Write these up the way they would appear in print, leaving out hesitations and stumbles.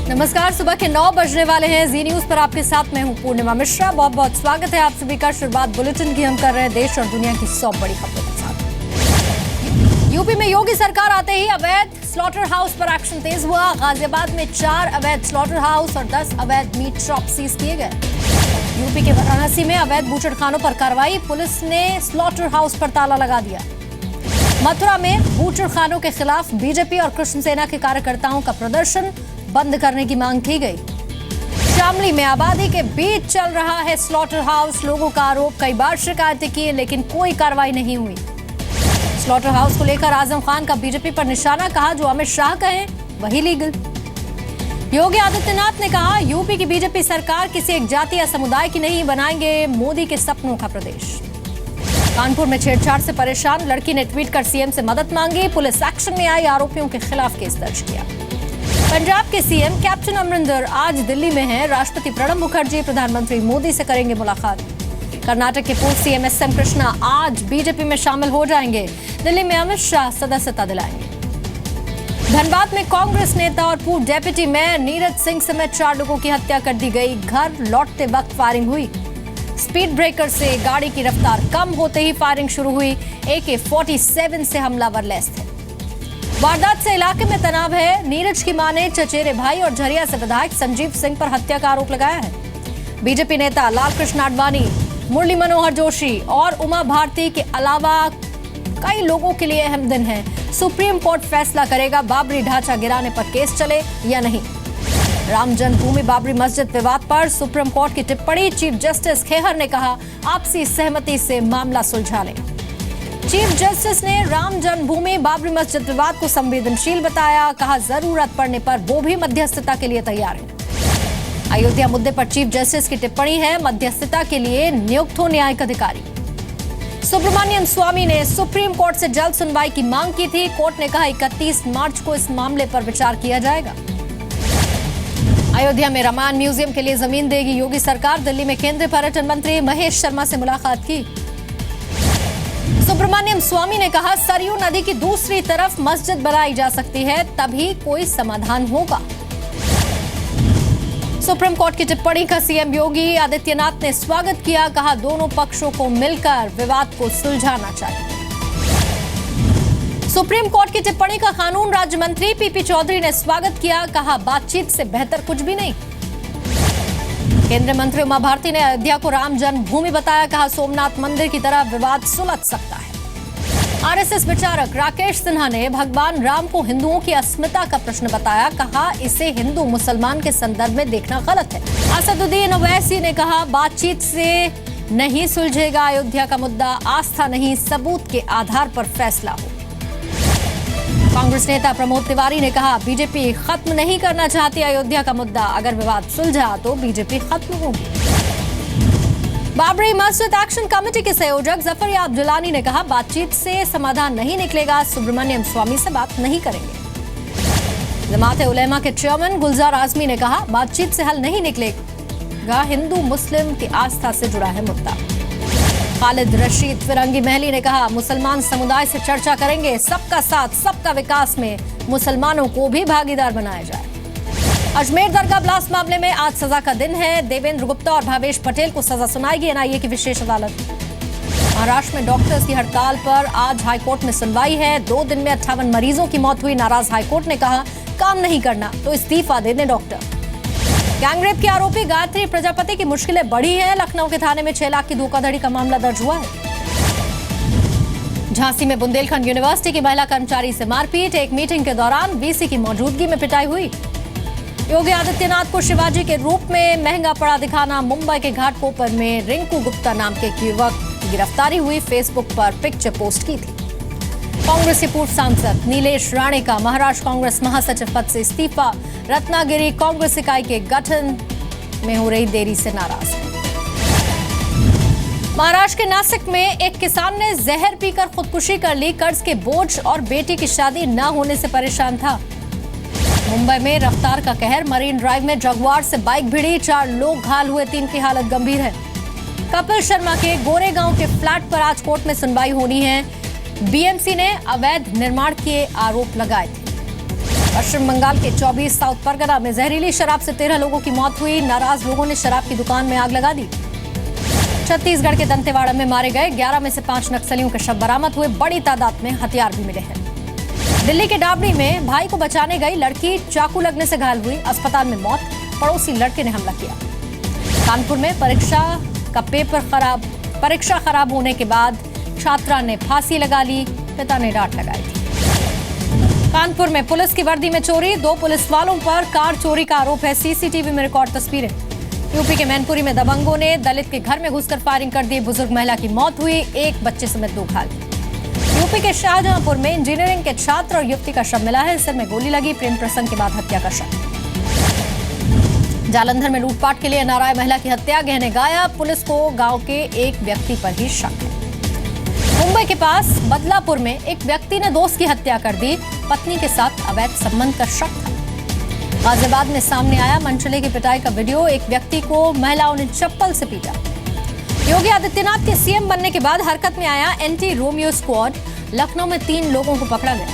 नमस्कार, सुबह के 9 बजने वाले हैं। जी न्यूज पर आपके साथ मैं हूं पूर्णिमा मिश्रा। बहुत बहुत स्वागत है आप सभी का। शुरुआत बुलेटिन की हम कर रहे हैं देश और दुनिया की 100 बड़ी खबरों के साथ। यूपी में योगी सरकार आते ही अवैध स्लॉटर हाउस पर एक्शन तेज हुआ। गाजियाबाद में 4 अवैध स्लॉटर हाउस और 10 अवैध मीट शॉप सीज किए गए। यूपी के वाराणसी में अवैध बूचड़खानों पर कार्रवाई। पुलिस ने स्लॉटर हाउस पर ताला लगा दिया। मथुरा में बूचड़खानों के खिलाफ बीजेपी और कृष्ण सेना के कार्यकर्ताओं का प्रदर्शन, बंद करने की मांग की गई। शामली में आबादी के बीच चल रहा है स्लॉटर हाउस। लोगों का आरोप, कई बार शिकायतें की लेकिन कोई कार्रवाई नहीं हुई। स्लॉटर हाउस को लेकर आजम खान का बीजेपी पर निशाना, कहा जो अमित शाह कहें वही लीगल। योगी आदित्यनाथ ने कहा यूपी की बीजेपी सरकार किसी एक जाति या समुदाय की नहीं, बनाएंगे मोदी के सपनों का प्रदेश। कानपुर में छेड़छाड़ से परेशान लड़की ने ट्वीट कर सीएम से मदद मांगी। पुलिस एक्शन में आई, आरोपियों के खिलाफ केस दर्ज किया। पंजाब के सीएम कैप्टन अमरिंदर आज दिल्ली में हैं। राष्ट्रपति प्रणब मुखर्जी प्रधानमंत्री मोदी से करेंगे मुलाकात। कर्नाटक के पूर्व सीएम एस.एम. कृष्णा आज बीजेपी में शामिल हो जाएंगे। दिल्ली में अमित शाह सदस्यता दिलाएंगे। धनबाद में कांग्रेस नेता और पूर्व डेप्यूटी मेयर नीरज सिंह समेत 4 लोगों की हत्या कर दी गई। घर लौटते वक्त फायरिंग हुई। स्पीड ब्रेकर से गाड़ी की रफ्तार कम होते ही फायरिंग शुरू हुई। AK-47 से हमलावर लैस थे। वारदात से इलाके में तनाव है। नीरज की मां ने चचेरे भाई और झरिया से विधायक संजीव सिंह पर हत्या का आरोप लगाया है। बीजेपी नेता लाल कृष्ण आडवाणी, मुरली मनोहर जोशी और उमा भारती के अलावा कई लोगों के लिए अहम दिन है। सुप्रीम कोर्ट फैसला करेगा बाबरी ढांचा गिराने पर केस चले या नहीं। राम जन्मभूमि बाबरी मस्जिद विवाद पर सुप्रीम कोर्ट की टिप्पणी। चीफ जस्टिस खेहर ने कहा आपसी सहमति से मामला सुलझा लें। चीफ जस्टिस ने राम जन्मभूमि बाबरी मस्जिद विवाद को संवेदनशील बताया। कहा जरूरत पड़ने पर वो भी मध्यस्थता के लिए तैयार है। अयोध्या मुद्दे पर चीफ जस्टिस की टिप्पणी है, मध्यस्थता के लिए नियुक्त हो न्यायिक अधिकारी। सुब्रमण्यम स्वामी ने सुप्रीम कोर्ट से जल्द सुनवाई की मांग की थी। कोर्ट ने कहा 31 मार्च को इस मामले पर विचार किया जाएगा। अयोध्या में रामायण म्यूजियम के लिए जमीन देगी योगी सरकार। दिल्ली में केंद्रीय पर्यटन मंत्री महेश शर्मा से मुलाकात की। सुब्रमण्यम स्वामी ने कहा सरयू नदी की दूसरी तरफ मस्जिद बनाई जा सकती है, तभी कोई समाधान होगा। सुप्रीम कोर्ट की टिप्पणी का सीएम योगी आदित्यनाथ ने स्वागत किया। कहा दोनों पक्षों को मिलकर विवाद को सुलझाना चाहिए। सुप्रीम कोर्ट की टिप्पणी का कानून राज्य मंत्री पीपी चौधरी ने स्वागत किया। कहा बातचीत से बेहतर कुछ भी नहीं। केंद्रीय मंत्री उमा भारती ने अयोध्या को राम जन्मभूमि बताया। कहा सोमनाथ मंदिर की तरह विवाद सुलझ सकता है। आरएसएस विचारक राकेश सिन्हा ने भगवान राम को हिंदुओं की अस्मिता का प्रश्न बताया। कहा इसे हिंदू मुसलमान के संदर्भ में देखना गलत है। असदुद्दीन ओवैसी ने कहा बातचीत से नहीं सुलझेगा अयोध्या का मुद्दा, आस्था नहीं सबूत के आधार पर फैसला हो। कांग्रेस नेता प्रमोद तिवारी ने कहा बीजेपी खत्म नहीं करना चाहती अयोध्या का मुद्दा, अगर विवाद सुलझा तो बीजेपी खत्म होगी। बाबरी मस्जिद एक्शन कमेटी के संयोजक जफर याब जिलानी ने कहा बातचीत से समाधान नहीं निकलेगा, सुब्रमण्यम स्वामी से बात नहीं करेंगे। जमात उलेमा के चेयरमैन गुलजार आजमी ने कहा बातचीत से हल नहीं निकलेगा, हिंदू मुस्लिम की आस्था से जुड़ा है मुद्दा। खालिद रशीद फिरंगी महली ने कहा मुसलमान समुदाय से चर्चा करेंगे, सबका साथ सबका विकास में मुसलमानों को भी भागीदार बनाया जाए। अजमेर दरगाह ब्लास्ट मामले में आज सजा का दिन है। देवेंद्र गुप्ता और भावेश पटेल को सजा सुनाएगी एनआईए की विशेष अदालत। महाराष्ट्र में डॉक्टर्स की हड़ताल पर आज हाईकोर्ट में सुनवाई है। 2 दिन में 58 मरीजों की मौत हुई। नाराज हाईकोर्ट ने कहा काम नहीं करना तो इस्तीफा दे दें डॉक्टर। गैंगरेप के आरोपी गायत्री प्रजापति की मुश्किलें बढ़ी हैं। लखनऊ के थाने में 6 लाख की धोखाधड़ी का मामला दर्ज हुआ है। झांसी में बुंदेलखंड यूनिवर्सिटी की महिला कर्मचारी से मारपीट। एक मीटिंग के दौरान वीसी की मौजूदगी में पिटाई हुई। योगी आदित्यनाथ को शिवाजी के रूप में महंगा पड़ा दिखाना। मुंबई के घाटकोपर में रिंकू गुप्ता नाम के युवक की गिरफ्तारी हुई। फेसबुक पर पिक्चर पोस्ट की थी। कांग्रेस के पूर्व सांसद नीलेश राणे का महाराष्ट्र कांग्रेस महासचिव पद से इस्तीफा। रत्नागिरी कांग्रेस इकाई के गठन में हो रही देरी से नाराज है। महाराष्ट्र के नासिक में एक किसान ने जहर पीकर खुदकुशी कर ली। कर्ज के बोझ और बेटी की शादी न होने से परेशान था। मुंबई में रफ्तार का कहर। मरीन ड्राइव में जगुआर से बाइक भिड़ी। 4 लोग घायल हुए, 3 की हालत गंभीर है। कपिल शर्मा के गोरेगांव के फ्लैट पर आज कोर्ट में सुनवाई होनी है। बीएमसी ने अवैध निर्माण के आरोप लगाए थे। पश्चिम बंगाल के 24 साउथ परगना में जहरीली शराब से 13 लोगों की मौत हुई। नाराज लोगों ने शराब की दुकान में आग लगा दी। छत्तीसगढ़ के दंतेवाड़ा में मारे गए 11 में से 5 नक्सलियों के शव बरामद हुए। बड़ी तादाद में हथियार भी मिले हैं। दिल्ली के डाबरी में भाई को बचाने गई लड़की चाकू लगने से घायल हुई। अस्पताल में मौत, पड़ोसी लड़के ने हमला किया। कानपुर में परीक्षा खराब होने के बाद छात्रा ने फांसी लगा ली, पिता ने डांट लगाई थी। कानपुर में पुलिस की वर्दी में चोरी, 2 पुलिस वालों पर कार चोरी का आरोप है। सीसीटीवी में रिकॉर्ड तस्वीरें। यूपी के मैनपुरी में दबंगों ने दलित के घर में घुसकर फायरिंग कर दी। बुजुर्ग महिला की मौत हुई, 1 बच्चे समेत 2 घायल। यूपी के शाहजहांपुर में इंजीनियरिंग के छात्र और युवती का शव मिला है। सिर में गोली लगी, प्रेम प्रसंग के बाद हत्या का शव। जालंधर में लूटपाट के लिए एनआरआई महिला की हत्या, गहने गायब। पुलिस को गांव के एक व्यक्ति पर ही शक है। मुंबई के पास बदलापुर में एक व्यक्ति ने दोस्त की हत्या कर दी। पत्नी के साथ अवैध संबंध का शक था। गाजियाबाद में सामने आया मनचले की पिटाई का वीडियो। एक व्यक्ति को महिलाओं ने चप्पल से पीटा। योगी आदित्यनाथ के सीएम बनने के बाद हरकत में आया एंटी रोमियो स्क्वाड। लखनऊ में 3 लोगों को पकड़ा गया।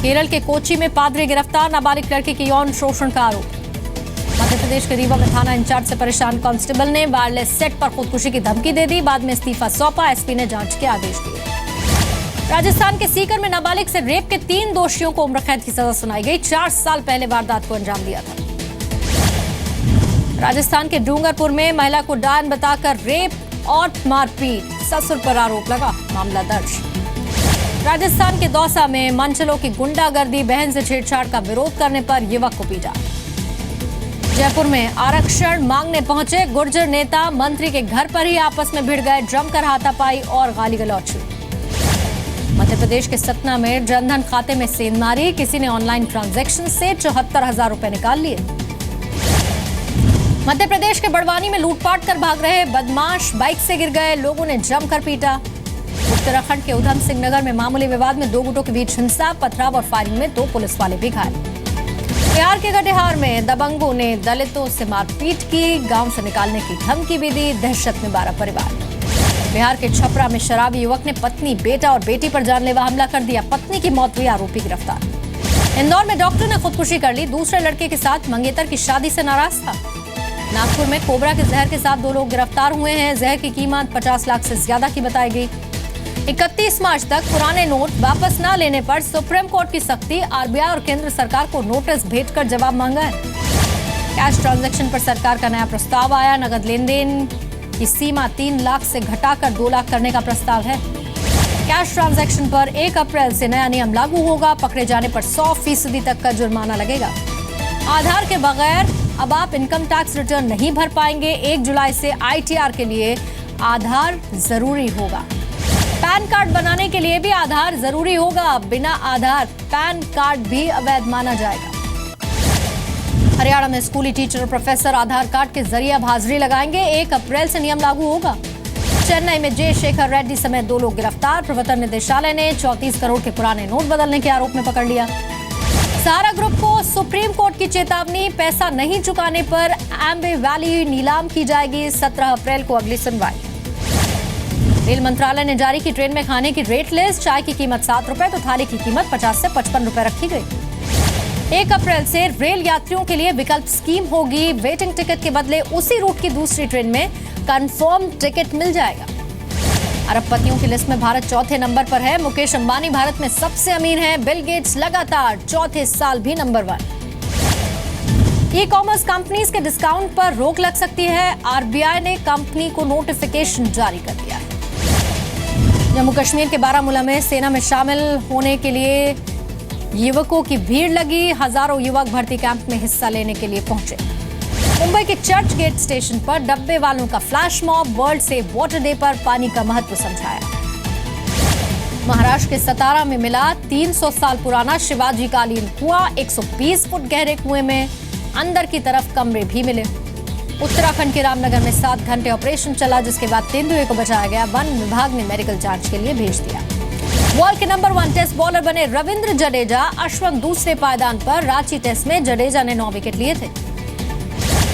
केरल के कोची में पादरी गिरफ्तार, नाबालिग लड़की के यौन शोषण का आरोप। मध्य प्रदेश के रीवा में थाना इंचार्ज से परेशान कांस्टेबल ने वायरलेस सेट पर खुदकुशी की धमकी दे दी। बाद में इस्तीफा सौंपा। एसपी ने जांच के आदेश दिए। राजस्थान के सीकर में नाबालिग से रेप के 3 दोषियों को उम्र कैद की सजा सुनाई गई। 4 साल पहले वारदात को अंजाम दिया था। राजस्थान के डूंगरपुर में महिला को डायन बताकर रेप और मारपीट, ससुर पर आरोप लगा, मामला दर्ज। राजस्थान के दौसा में मनचलों की गुंडागर्दी, बहन से छेड़छाड़ का विरोध करने पर युवक को पीटा। जयपुर में आरक्षण मांगने पहुंचे गुर्जर नेता मंत्री के घर पर ही आपस में भिड़ गए। जमकर हाथापाई और गाली गलौज। मध्य प्रदेश के सतना में जनधन खाते में सेंध मारी, किसी ने ऑनलाइन ट्रांजैक्शन से 74,000 रुपए निकाल लिए। मध्य प्रदेश के बड़वानी में लूटपाट कर भाग रहे बदमाश बाइक से गिर गए, लोगों ने जमकर पीटा। उत्तराखंड के उधम सिंह नगर में मामूली विवाद में 2 गुटों के बीच हिंसा, पथराव और फायरिंग में 2 पुलिस वाले भी घायल। बिहार के कटिहार में दबंगों ने दलितों से मारपीट की, गांव से निकालने की धमकी भी दी, दहशत में 12 परिवार। बिहार के छपरा में शराबी युवक ने पत्नी, बेटा और बेटी पर जानलेवा हमला कर दिया। पत्नी की मौत हुई, आरोपी गिरफ्तार। इंदौर में डॉक्टर ने खुदकुशी कर ली, दूसरे लड़के के साथ मंगेतर की शादी से नाराज था। नागपुर में कोबरा के जहर के साथ 2 लोग गिरफ्तार हुए हैं। जहर की कीमत 50 लाख से ज्यादा की बताई गई। 31 मार्च तक पुराने नोट वापस न लेने पर सुप्रीम कोर्ट की सख्ती, आरबीआई और केंद्र सरकार को नोटिस भेजकर जवाब मांगा है। कैश ट्रांजैक्शन पर सरकार का नया प्रस्ताव आया। नगद लेन देन की सीमा 3 लाख से घटाकर 2 लाख करने का प्रस्ताव है। कैश ट्रांजैक्शन पर 1 अप्रैल से नया नियम लागू होगा। पकड़े जाने पर 100% तक का जुर्माना लगेगा। आधार के बगैर अब आप इनकम टैक्स रिटर्न नहीं भर पाएंगे। 1 जुलाई से आईटीआर के लिए आधार जरूरी होगा। पैन कार्ड बनाने के लिए भी आधार जरूरी होगा। बिना आधार पैन कार्ड भी अवैध माना जाएगा। हरियाणा में स्कूली टीचर और प्रोफेसर आधार कार्ड के जरिए अब हाजिरी लगाएंगे। 1 अप्रैल से नियम लागू होगा। चेन्नई में जे शेखर रेड्डी समेत 2 लोग गिरफ्तार। प्रवर्तन निदेशालय ने 34 करोड़ के पुराने नोट बदलने के आरोप में पकड़ लिया। सहारा ग्रुप को सुप्रीम कोर्ट की चेतावनी, पैसा नहीं चुकाने पर एम्बे वैली नीलाम की जाएगी। 17 अप्रैल को अगली सुनवाई। रेल मंत्रालय ने जारी की ट्रेन में खाने की रेट लिस्ट। चाय की कीमत 7 रुपए तो थाली की कीमत 50 से 55 रुपए रखी गई। 1 अप्रैल से रेल यात्रियों के लिए विकल्प स्कीम होगी। वेटिंग टिकट के बदले उसी रूट की दूसरी ट्रेन में कंफर्म टिकट मिल जाएगा। अरबपतियों की लिस्ट में भारत 4थे नंबर पर है। मुकेश अंबानी भारत में सबसे अमीर हैं। बिल गेट्स लगातार 4थे साल भी नंबर 1। ई कॉमर्स कंपनीज के डिस्काउंट पर रोक लग सकती है। आरबीआई ने कंपनी को नोटिफिकेशन जारी कर दिया है। जम्मू कश्मीर के बारामूला में सेना में शामिल होने के लिए युवकों की भीड़ लगी। हजारों युवक भर्ती कैंप में हिस्सा लेने के लिए पहुंचे। मुंबई के चर्च गेट स्टेशन पर डब्बे वालों का flash mob, world save water day पर पानी का महत्व समझाया। महाराष्ट्र के सतारा में मिला 300 साल पुराना शिवाजी कालीन कुआं। 120 फुट गहरे कुएं में अंदर की तरफ कमरे भी मिले। उत्तराखंड के रामनगर में 7 घंटे ऑपरेशन चला, जिसके बाद तेंदुए को बचाया गया। वन विभाग ने मेडिकल जांच के लिए भेज दिया। वर्ल्ड के नंबर 1 टेस्ट बॉलर बने रविंद्र जडेजा। अश्विन दूसरे पायदान पर। रांची टेस्ट में जडेजा ने 9 विकेट लिए थे।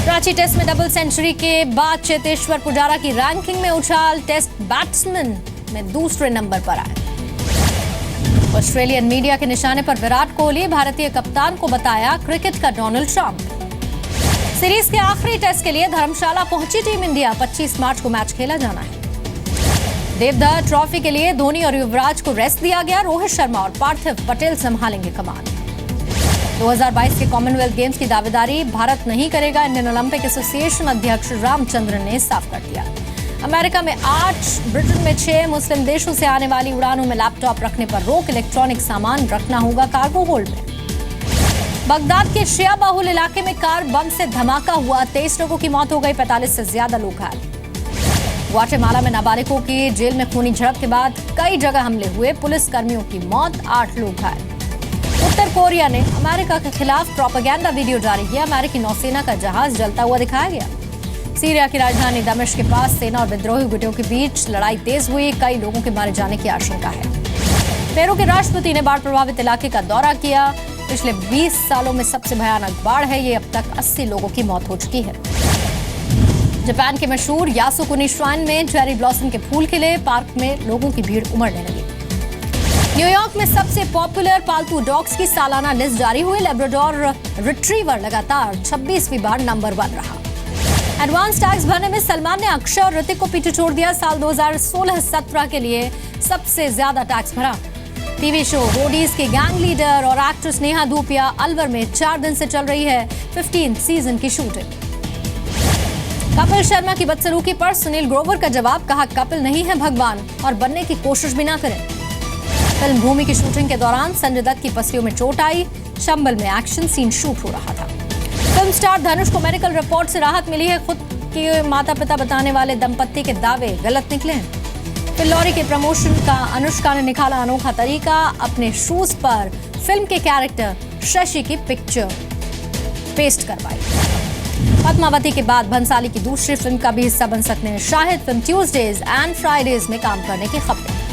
रांची टेस्ट में डबल सेंचुरी के बाद चेतेश्वर पुजारा की रैंकिंग में उछाल। टेस्ट बैट्समैन में दूसरे नंबर पर आए। ऑस्ट्रेलियन मीडिया के निशाने पर विराट कोहली, भारतीय कप्तान को बताया क्रिकेट का डोनाल्ड ट्रंप। सीरीज के आखिरी टेस्ट के लिए धर्मशाला पहुंची टीम इंडिया, 25 मार्च को मैच खेला जाना है। देवधर ट्रॉफी के लिए धोनी और युवराज को रेस्ट दिया गया, रोहित शर्मा और पार्थिव पटेल संभालेंगे कमान। 2022 के कॉमनवेल्थ गेम्स की दावेदारी भारत नहीं करेगा, इंडियन ओलंपिक एसोसिएशन अध्यक्ष रामचंद्रन ने साफ कर दिया। अमेरिका में 8, ब्रिटेन में 6, मुस्लिम देशों से आने वाली उड़ानों में लैपटॉप रखने पर रोक, इलेक्ट्रॉनिक सामान रखना होगा कार्गो होल्ड में। बगदाद के शिया बाहुल इलाके में कार बम से धमाका हुआ, 23 लोगों की मौत हो गई, 45 से ज्यादा लोग घायल। ग्वाटेमाला में नाबालिगों की जेल में खूनी झड़प के बाद कई जगह हमले हुए, पुलिस कर्मियों की मौत, 8 लोग घायल। उत्तर कोरिया ने अमेरिका के खिलाफ प्रोपेगेंडा वीडियो जारी किया, अमेरिकी नौसेना का जहाज जलता हुआ दिखाया गया। सीरिया की राजधानी दमिश्क के पास सेना और विद्रोही गुटों के बीच लड़ाई तेज हुई, कई लोगों के मारे जाने की आशंका है। पेरू के राष्ट्रपति ने बाढ़ प्रभावित इलाके का दौरा किया, पिछले 20 सालों में सबसे भयानक बाढ़ है ये, अब तक 80 लोगों की मौत हो चुकी है। जापान के मशहूर यासुकुनी श्राइन में चेरी ब्लॉसम के फूल खिले, पार्क में लोगों की भीड़ उमड़ने लगी। न्यूयॉर्क में सबसे पॉपुलर पालतू डॉग्स की सालाना लिस्ट जारी हुई, लैब्राडोर रिट्रीवर लगातार 26वीं बार नंबर 1 रहा। एडवांस टैक्स भरने में सलमान ने अक्षय और ऋतिक को पीछे छोड़ दिया, साल 2016-17 के लिए सबसे ज्यादा टैक्स भरा। टीवी शो रोडीज के गैंग लीडर और एक्ट्रेस नेहा धूपिया अलवर में 4 दिन से चल रही है 15th सीजन की शूटिंग। कपिल शर्मा की बदसलूकी पर सुनील ग्रोवर का जवाब, कहा कपिल नहीं है भगवान और बनने की कोशिश भी ना करें। फिल्म भूमि की शूटिंग के दौरान संजय दत्त की पसलियों में चोट आई, चंबल में एक्शन सीन शूट हो रहा था। फिल्म स्टार धनुष को मेडिकल रिपोर्ट से राहत मिली है, खुद के माता पिता बताने वाले दंपत्ति के दावे गलत निकले हैं। फिल्लौरी के प्रमोशन का अनुष्का ने निकाला अनोखा तरीका, अपने शूज पर फिल्म के कैरेक्टर शशि की पिक्चर पेस्ट करवाई। पद्मावती के बाद भंसाली की दूसरी फिल्म का भी हिस्सा बन सकते हैं Shahid, film Tuesdays and Fridays में काम करने की खबरें।